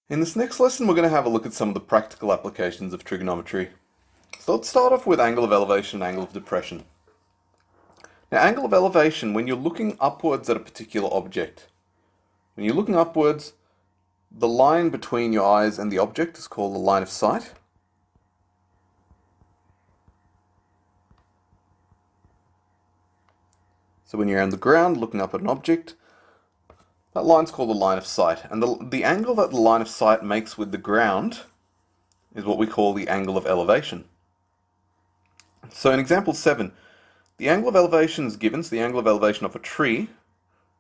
In this next lesson, we're going to have a look at some of the practical applications of trigonometry. So let's start off with angle of elevation and angle of depression. Now, angle of elevation, when you're looking upwards at a particular object. When you're looking upwards, the line between your eyes and the object is called the line of sight. So when you're on the ground looking up at an object, that line's called the line of sight. And the angle that the line of sight makes with the ground is what we call the angle of elevation. So in example 7, the angle of elevation is given, so the angle of elevation of a tree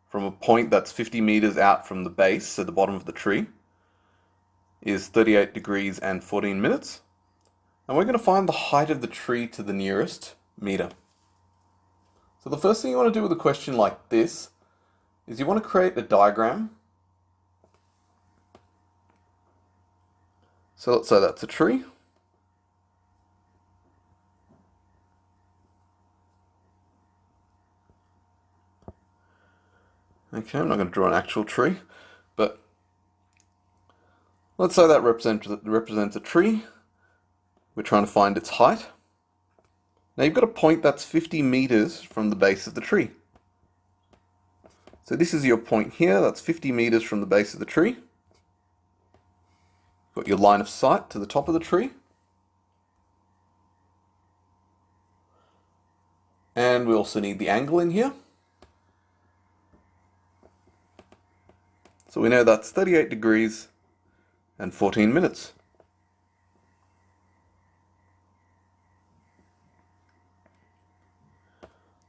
from a point that's 50 meters out from the base, so the bottom of the tree, is 38 degrees and 14 minutes. And we're going to find the height of the tree to the nearest meter. So the first thing you want to do with a question like this is you want to create a diagram. So let's say that's a tree. Okay, I'm not going to draw an actual tree, but let's say that represents a tree. We're trying to find its height. Now you've got a point that's 50 meters from the base of the tree. So this is your point here, that's 50 meters from the base of the tree. Got your line of sight to the top of the tree. And we also need the angle in here. So we know that's 38 degrees and 14 minutes.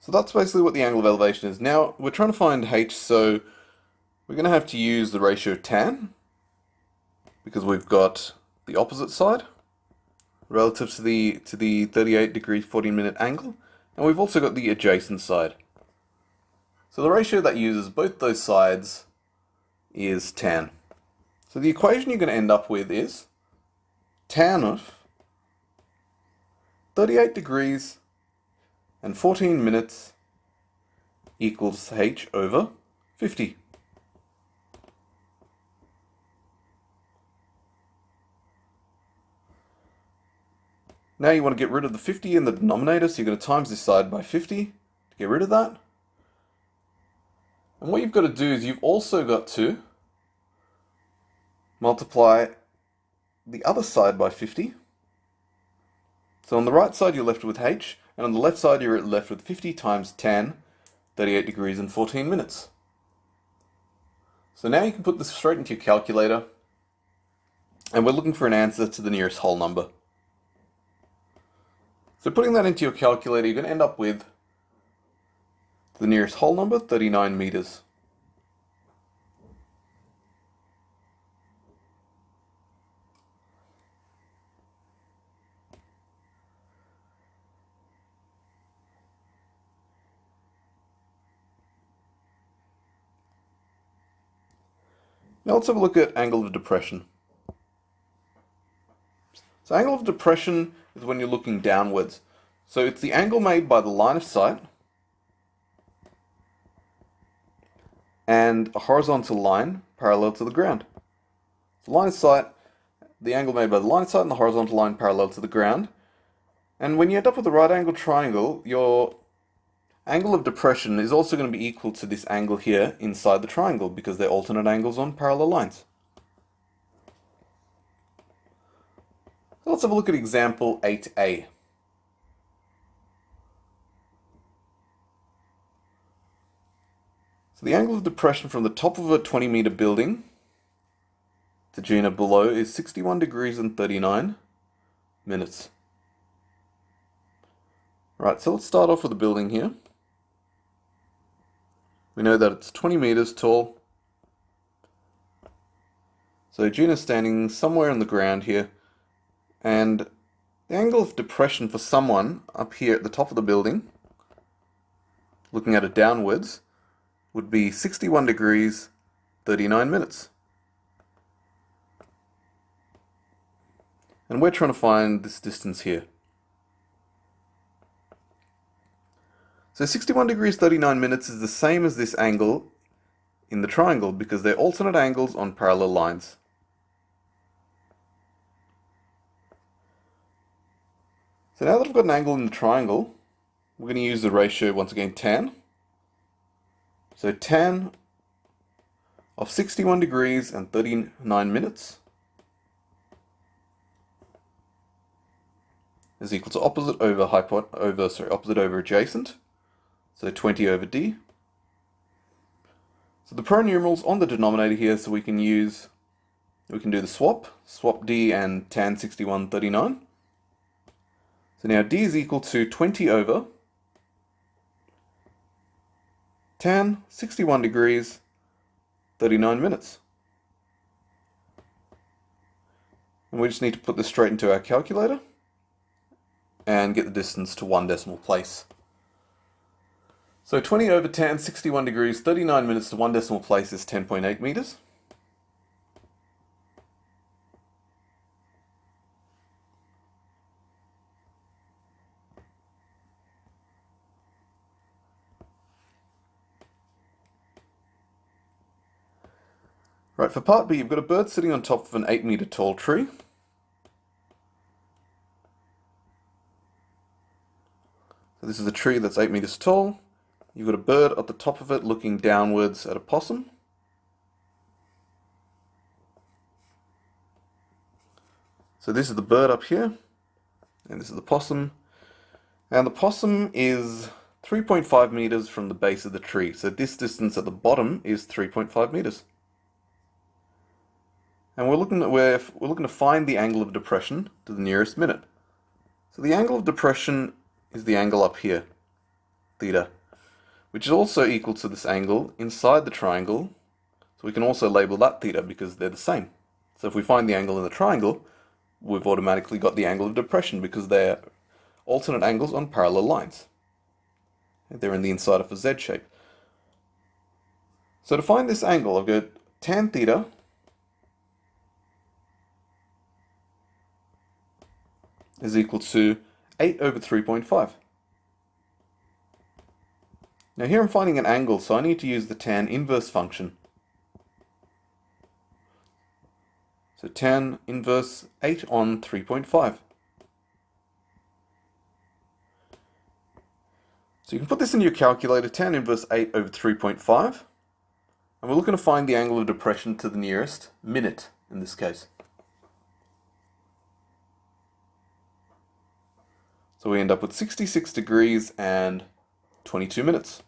So that's basically what the angle of elevation is. Now we're trying to find h, so we're going to have to use the ratio tan because we've got the opposite side relative to the 38 degree 14 minute angle, and we've also got the adjacent side. So the ratio that uses both those sides is tan. So the equation you're going to end up with is tan of 38 degrees and 14 minutes equals h over 50. Now you want to get rid of the 50 in the denominator, so you're going to times this side by 50 to get rid of that. And what you've got to do is you've also got to multiply the other side by 50. So on the right side you're left with h, and on the left side you're left with 50 times tan, 38 degrees and 14 minutes. So now you can put this straight into your calculator, and we're looking for an answer to the nearest whole number. So putting that into your calculator, you're going to end up with the nearest whole number, 39 meters. Now let's have a look at angle of depression. So angle of depression is when you're looking downwards. So it's the angle made by the line of sight and a horizontal line parallel to the ground. So line of sight, the angle made by the line of sight and the horizontal line parallel to the ground. And when you end up with a right angle triangle, your angle of depression is also going to be equal to this angle here inside the triangle because they're alternate angles on parallel lines. So let's have a look at example 8a. So the angle of depression from the top of a 20-meter building to Gina below is 61 degrees and 39 minutes. Right, so let's start off with the building here. We know that it's 20 meters tall. So Gina's standing somewhere on the ground here, and the angle of depression for someone up here at the top of the building, looking at it downwards, would be 61 degrees, 39 minutes. And we're trying to find this distance here. So 61 degrees 39 minutes is the same as this angle in the triangle because they're alternate angles on parallel lines. So now that I've got an angle in the triangle, we're going to use the ratio once again tan. So tan of 61 degrees and 39 minutes is equal to opposite over adjacent. So 20 over d. So the pronumerals on the denominator here, so we can do the swap d and tan 61/39. So now d is equal to 20 over tan 61 degrees 39 minutes. And we just need to put this straight into our calculator and get the distance to 1 decimal place. So 20 over tan 61 degrees 39 minutes to 1 decimal place is 10.8 meters. Right, for part B, you've got a bird sitting on top of an 8-meter tall tree. So this is a tree that's 8 meters tall. You've got a bird at the top of it looking downwards at a possum. So this is the bird up here, and this is the possum. And the possum is 3.5 meters from the base of the tree. So this distance at the bottom is 3.5 meters. And we're looking to find the angle of depression to the nearest minute. So the angle of depression is the angle up here, theta, which is also equal to this angle inside the triangle. So we can also label that theta because they're the same. So if we find the angle in the triangle, we've automatically got the angle of depression because they're alternate angles on parallel lines. They're in the inside of a Z shape. So to find this angle, I've got tan theta is equal to 8 over 3.5. Now here I'm finding an angle, so I need to use the tan inverse function. So tan inverse 8 on 3.5. So you can put this into your calculator, tan inverse 8 over 3.5. And we're looking to find the angle of depression to the nearest minute in this case. So we end up with 66 degrees and 22 minutes.